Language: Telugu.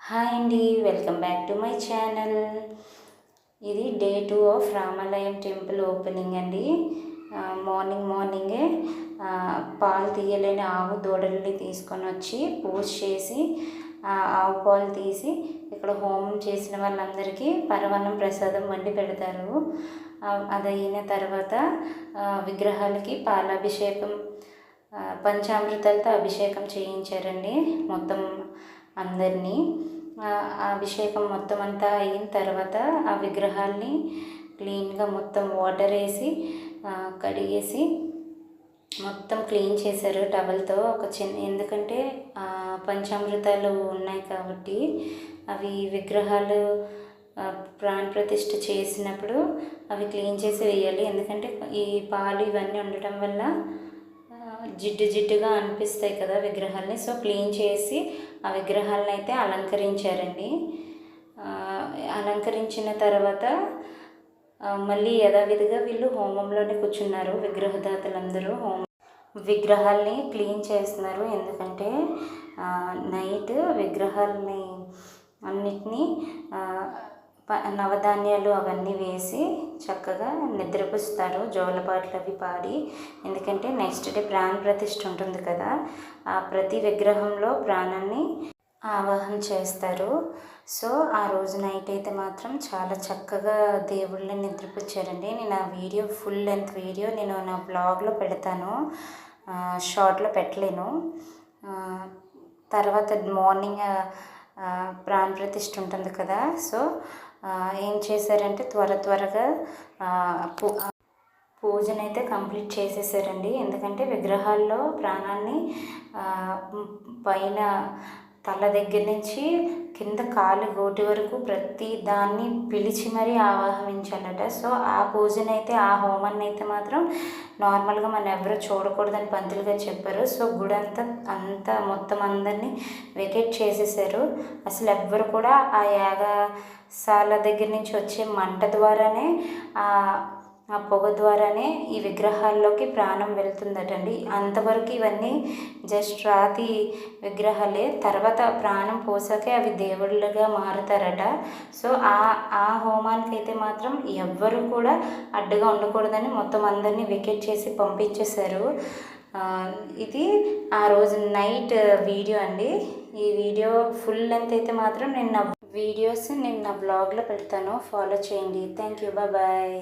హాయ్ అండి, welcome back to my channel. ఇది డే 2 ఆఫ్ రామాలయం టెంపుల్ ఓపెనింగ్ అండి. మార్నింగే పాలు తీయలేని ఆవు దూడల్ని తీసుకొని వచ్చి పూజ చేసి ఆవు పాలు తీసి ఇక్కడ హోమం చేసిన వాళ్ళందరికీ పరమాన్నం ప్రసాదం వండి పెడతారు. అది అయిన తర్వాత విగ్రహాలకి పాలాభిషేకం, పంచామృతాలతో అభిషేకం చేయించారండి మొత్తం అందరినీ. అభిషేకం మొత్తం అంతా అయిన తర్వాత ఆ విగ్రహాల్ని క్లీన్గా మొత్తం వాటర్ వేసి కడిగేసి మొత్తం క్లీన్ చేశారు టవల్తో. ఎందుకంటే పంచామృతాలు ఉన్నాయి కాబట్టి అవి విగ్రహాలు ప్రాణ ప్రతిష్ఠ చేసినప్పుడు అవి క్లీన్ చేసి వేయాలి. ఎందుకంటే ఈ పాలు ఇవన్నీ ఉండటం వల్ల జిడ్డుగా అనిపిస్తాయి కదా విగ్రహాలని. సో క్లీన్ చేసి ఆ విగ్రహాలను అయితే అలంకరించారండి. అలంకరించిన తర్వాత మళ్ళీ యథావిధిగా వీళ్ళు హోమంలోనే కూర్చున్నారు. విగ్రహదాతలందరూ విగ్రహాల్ని క్లీన్ చేస్తున్నారు. ఎందుకంటే నైట్ విగ్రహాలని అన్నిటినీ నవధాన్యాలు అవన్నీ వేసి చక్కగా నిద్రపుస్తారు, జోలపాట్లు అవి పాడి. ఎందుకంటే నెక్స్ట్ డే ప్రాణ ప్రతిష్ఠ ఉంటుంది కదా, ఆ ప్రతి విగ్రహంలో ప్రాణాన్ని ఆవాహన చేస్తారు. సో ఆ రోజు నైట్ అయితే మాత్రం చాలా చక్కగా దేవుళ్ళని నిద్రపుచ్చారండి. నేను ఆ వీడియో ఫుల్ లెంత్ వీడియో నేను నా బ్లాగ్లో పెడతాను, షార్ట్లో పెట్టలేను. తర్వాత మార్నింగ్ ప్రాణ ప్రతిష్ఠ ఉంటుంది కదా, సో ఏం చేశారంటే త్వరగా పూజనైతే కంప్లీట్ చేసేసారండి. ఎందుకంటే విగ్రహాల్లో ప్రాణాన్ని పైన తల దగ్గర నుంచి కింద కాలు గోటి వరకు ప్రతి దాన్ని పిలిచి మరీ ఆవాహించాలట. సో ఆ పూజనైతే, ఆ హోమాన్ని అయితే మాత్రం నార్మల్గా మనం ఎవరు చూడకూడదని పంతులు గారు చెప్పారు. సో గుడి అంతా మొత్తం అందరినీ వెకేట్ చేసేసారు. అసలు ఎవ్వరు కూడా ఆ యాగశాల దగ్గర నుంచి వచ్చే మంట ద్వారానే, ఆ పొగ ద్వారానే ఈ విగ్రహాల్లోకి ప్రాణం వెళ్తుందటండి. అంతవరకు ఇవన్నీ జస్ట్ రాతి విగ్రహాలే. తర్వాత ప్రాణం పోసాకే అవి దేవుళ్ళుగా మారుతారట. సో ఆ హోమానికి అయితే మాత్రం ఎవ్వరు కూడా అడ్డుగా ఉండకూడదని మొత్తం అందరినీ వికెట్ చేసి పంపించేశారు. ఇది ఆ రోజు నైట్ వీడియో అండి. ఈ వీడియో ఫుల్ లెంత్ అయితే మాత్రం నేను నా బ్లాగ్లో పెడతాను, ఫాలో చేయండి. Thank you, bye.